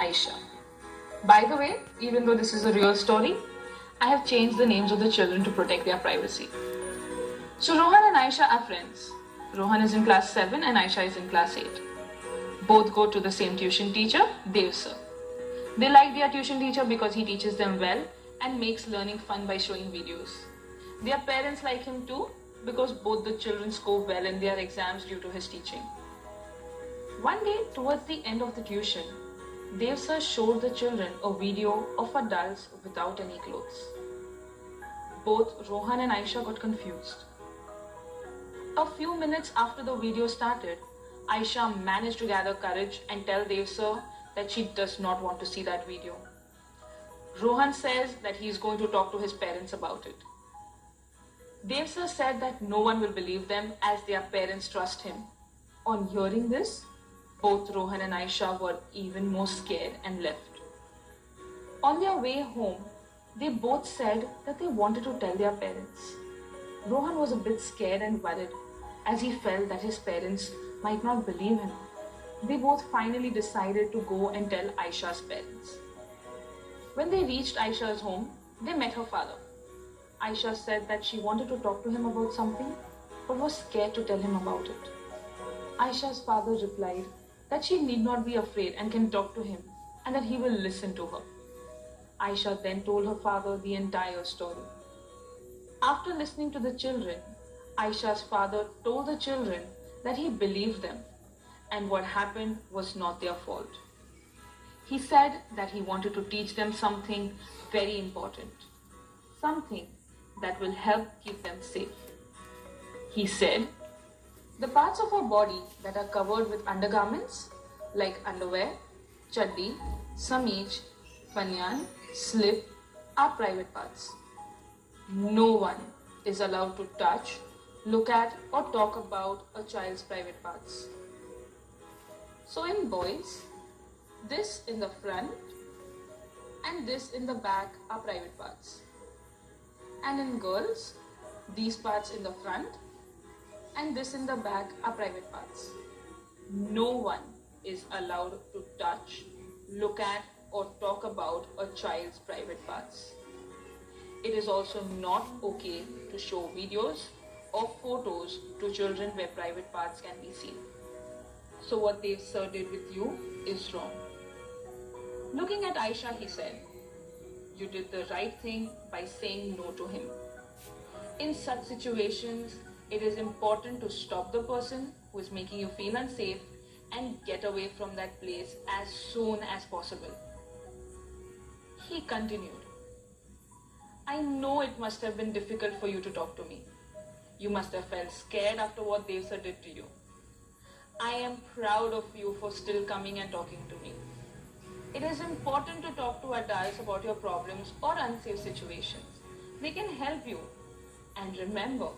Aisha. By the way, even though this is a real story, I have changed the names of the children to protect their privacy. So Rohan and Aisha are friends. Rohan is in class 7 and Aisha is in class 8. Both go to the same tuition teacher, Dev sir. They like their tuition teacher because he teaches them well and makes learning fun by showing videos. Their parents like him too because both the children score well in their exams due to his teaching. One day, towards the end of the tuition, Dev sir showed the children a video of adults without any clothes. Both Rohan and Aisha got confused. A few minutes after the video started, Aisha managed to gather courage and tell Dev sir that she does not want to see that video. Rohan says that he is going to talk to his parents about it. Dev sir said that no one will believe them as their parents trust him. On hearing this, both Rohan and Aisha were even more scared and left. On their way home, they both said that they wanted to tell their parents. Rohan was a bit scared and worried as he felt that his parents might not believe him. They both finally decided to go and tell Aisha's parents. When they reached Aisha's home, they met her father. Aisha said that she wanted to talk to him about something but was scared to tell him about it. Aisha's father replied that she need not be afraid and can talk to him and that he will listen to her. Aisha then told her father the entire story. After listening to the children, Aisha's father told the children that he believed them and what happened was not their fault. He said that he wanted to teach them something very important, something that will help keep them safe. He said, the parts of our body that are covered with undergarments like underwear, chaddi, sameej, banyan, slip are private parts. No one is allowed to touch, look at or talk about a child's private parts. So in boys, this in the front and this in the back are private parts. And in girls, these parts in the front and this in the back are private parts. No one is allowed to touch, look at or talk about a child's private parts. It is also not okay to show videos or photos to children where private parts can be seen. So what Dev sir did with you is wrong. Looking at Aisha, he said, you did the right thing by saying no to him. In such situations, it is important to stop the person who is making you feel unsafe and get away from that place as soon as possible. He continued, I know it must have been difficult for you to talk to me. You must have felt scared after what Dev sir did to you. I am proud of you for still coming and talking to me. It is important to talk to adults about your problems or unsafe situations. They can help you. And remember,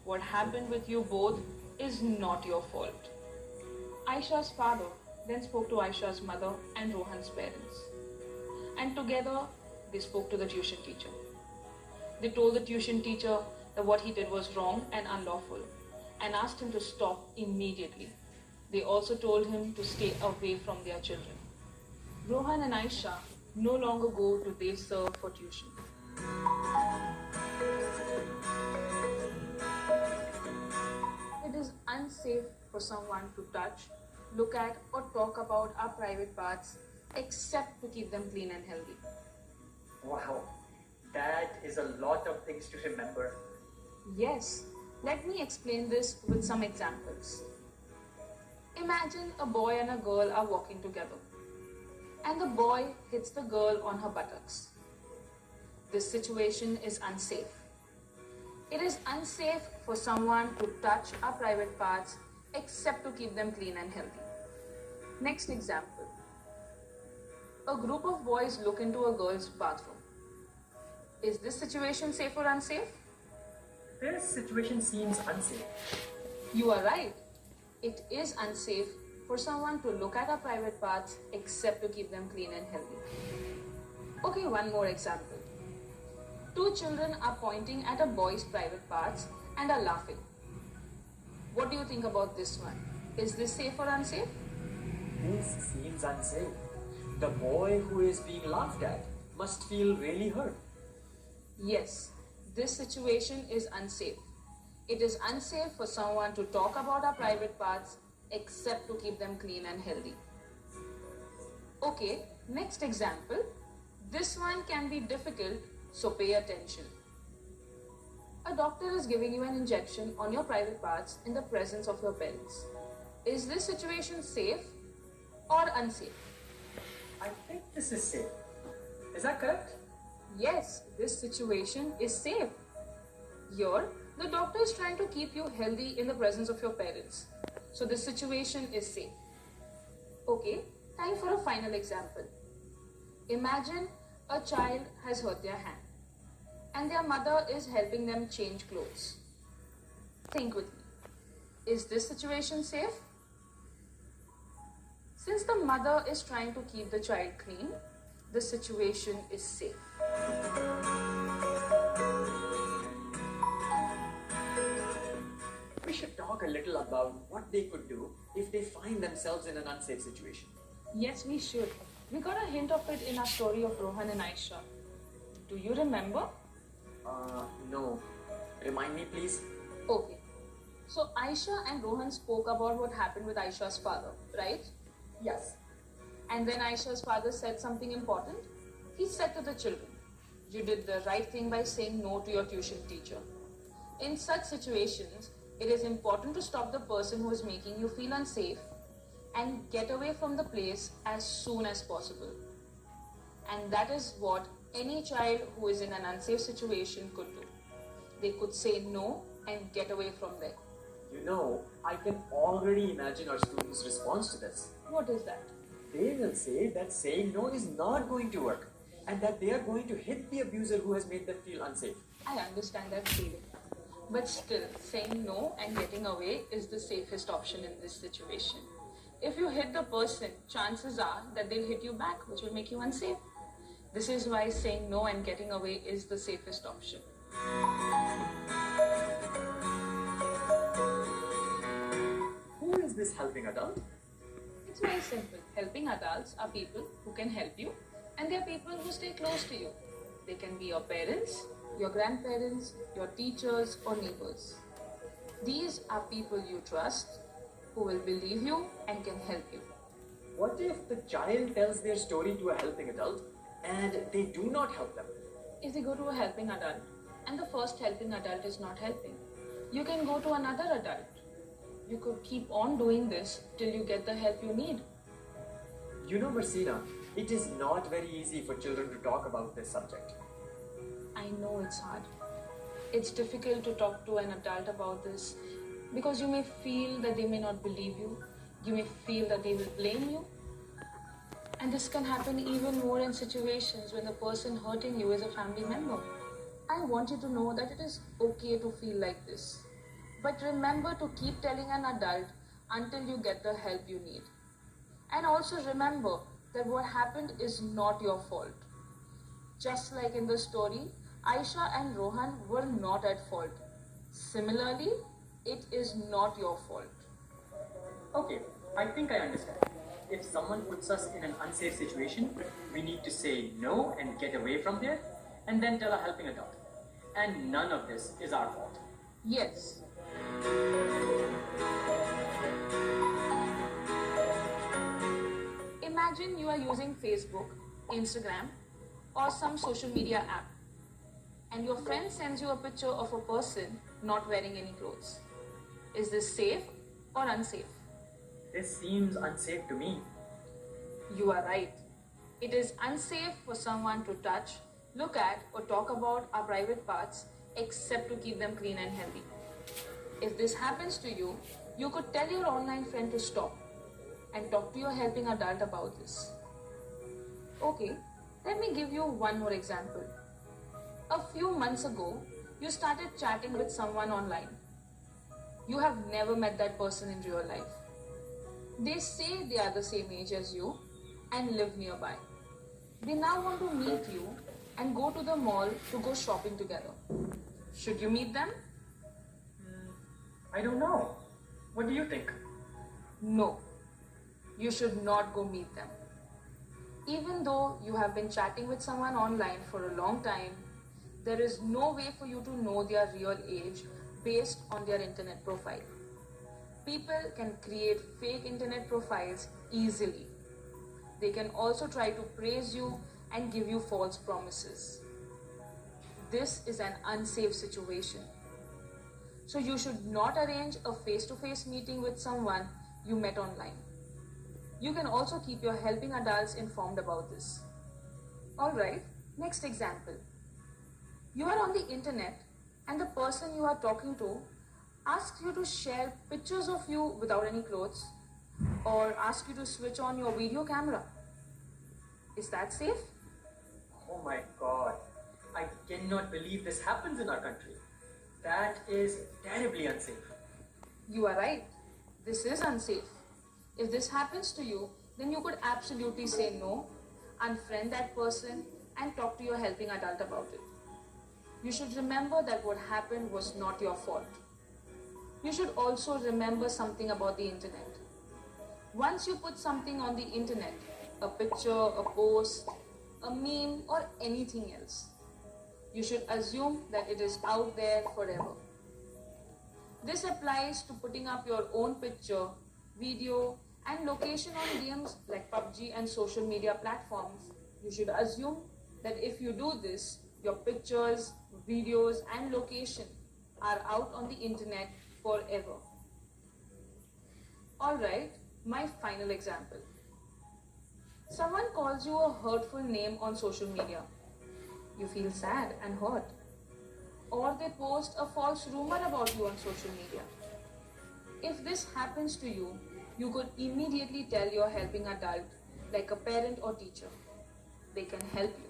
what happened with you both is not your fault. Aisha's father then spoke to Aisha's mother and Rohan's parents. And together, they spoke to the tuition teacher. They told the tuition teacher that what he did was wrong and unlawful and asked him to stop immediately. They also told him to stay away from their children. Rohan and Aisha no longer go to Dev sir for tuition. It is unsafe for someone to touch, look at or talk about our private parts except to keep them clean and healthy. Wow, that is a lot of things to remember. Yes, let me explain this with some examples. Imagine a boy and a girl are walking together and the boy hits the girl on her buttocks. This situation is unsafe. It is unsafe for someone to touch our private parts except to keep them clean and healthy. Next example. A group of boys look into a girl's bathroom. Is this situation safe or unsafe? This situation seems unsafe. You are right. It is unsafe for someone to look at our private parts except to keep them clean and healthy. Okay, one more example. Two children are pointing at a boy's private parts and are laughing. What do you think about this one? Is this safe or unsafe? This seems unsafe. The boy who is being laughed at must feel really hurt. Yes, this situation is unsafe. It is unsafe for someone to talk about our private parts except to keep them clean and healthy. Okay, next example. This one can be difficult, so pay attention. A doctor is giving you an injection on your private parts in the presence of your parents. Is this situation safe or unsafe? I think this is safe. Is that correct? Yes, this situation is safe. Here, the doctor is trying to keep you healthy in the presence of your parents. So this situation is safe. Okay, time for a final example. Imagine a child has hurt their hand and their mother is helping them change clothes. Think with me. Is this situation safe? Since the mother is trying to keep the child clean, the situation is safe. We should talk a little about what they could do if they find themselves in an unsafe situation. Yes, we should. We got a hint of it in our story of Rohan and Aisha. Do you remember? No. Remind me, please. Okay. So Aisha and Rohan spoke about what happened with Aisha's father, right? Yes. And then Aisha's father said something important. He said to the children, "You did the right thing by saying no to your tuition teacher." In such situations, it is important to stop the person who is making you feel unsafe and get away from the place as soon as possible. And that is what any child who is in an unsafe situation could do. They could say no and get away from there. You know, I can already imagine our students' response to this. What is that? They will say that saying no is not going to work and that they are going to hit the abuser who has made them feel unsafe. I understand that feeling. But still, saying no and getting away is the safest option in this situation. If you hit the person, chances are that they'll hit you back, which will make you unsafe. This is why saying no and getting away is the safest option. Who is this helping adult? It's very simple. Helping adults are people who can help you, and they are people who stay close to you. They can be your parents, your grandparents, your teachers, or neighbors. These are people you trust, who will believe you and can help you. What if the child tells their story to a helping adult and they do not help them? If they go to a helping adult and the first helping adult is not helping, you can go to another adult. You could keep on doing this till you get the help you need. You know, Marcina, it is not very easy for children to talk about this subject. I know it's hard. It's difficult to talk to an adult about this because you may feel that they may not believe you. You may feel that they will blame you. And this can happen even more in situations when the person hurting you is a family member. I want you to know that it is okay to feel like this. But remember to keep telling an adult until you get the help you need. And also remember that what happened is not your fault. Just like in the story, Aisha and Rohan were not at fault. Similarly, it is not your fault. Okay, I think I understand. If someone puts us in an unsafe situation, we need to say no and get away from there, and then tell a helping adult. And none of this is our fault. Yes. Imagine you are using Facebook, Instagram, or some social media app, and your friend sends you a picture of a person not wearing any clothes. Is this safe or unsafe? This seems unsafe to me. You are right. It is unsafe for someone to touch, look at, or talk about our private parts except to keep them clean and healthy. If this happens to you, you could tell your online friend to stop and talk to your helping adult about this. Okay, let me give you one more example. A few months ago, you started chatting with someone online. You have never met that person in real life. They say they are the same age as you and live nearby. They now want to meet you and go to the mall to go shopping together. Should you meet them? I don't know. What do you think? No. You should not go meet them. Even though you have been chatting with someone online for a long time, there is no way for you to know their real age based on their internet profile. People can create fake internet profiles easily. They can also try to praise you and give you false promises. This is an unsafe situation. So you should not arrange a face-to-face meeting with someone you met online. You can also keep your helping adults informed about this. Alright, next example. You are on the internet and the person you are talking to asks you to share pictures of you without any clothes or asks you to switch on your video camera. Is that safe? Oh my god, I cannot believe this happens in our country. That is terribly unsafe. You are right. This is unsafe. If this happens to you, then you could absolutely say no, unfriend that person, and talk to your helping adult about it. You should remember that what happened was not your fault. You should also remember something about the internet. Once you put something on the internet, a picture, a post, a meme, or anything else, you should assume that it is out there forever. This applies to putting up your own picture, video, and location on games like PUBG and social media platforms. You should assume that if you do this, your pictures, videos, and location are out on the internet forever. Alright, my final example. Someone calls you a hurtful name on social media. You feel sad and hurt. Or they post a false rumor about you on social media. If this happens to you, you could immediately tell your helping adult, like a parent or teacher. They can help you.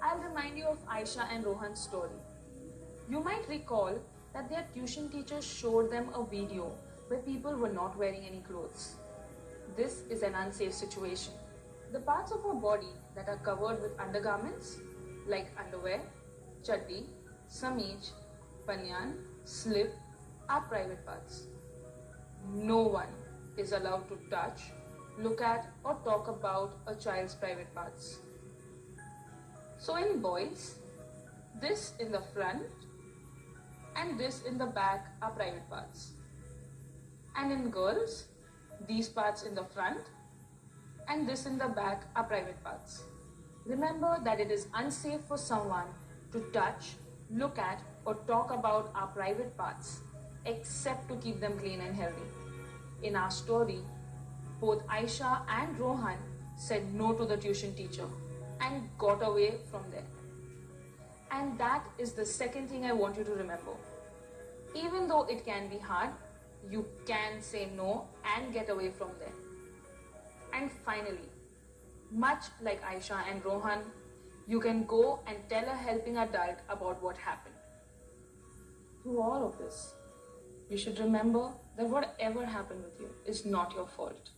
I'll remind you of Aisha and Rohan's story. You might recall that their tuition teacher showed them a video where people were not wearing any clothes. This is an unsafe situation. The parts of our body that are covered with undergarments, like underwear, chaddi, sameej, banyan, slip, are private parts. No one is allowed to touch, look at, or talk about a child's private parts. So in boys, this in the front and this in the back are private parts. And in girls, these parts in the front and this in the back are private parts. Remember that it is unsafe for someone to touch, look at, or talk about our private parts, except to keep them clean and healthy. In our story, both Aisha and Rohan said no to the tuition teacher and got away from there. And that is the second thing I want you to remember. Even though it can be hard, you can say no and get away from there. And finally, much like Aisha and Rohan, you can go and tell a helping adult about what happened. Through all of this, you should remember that whatever happened with you is not your fault.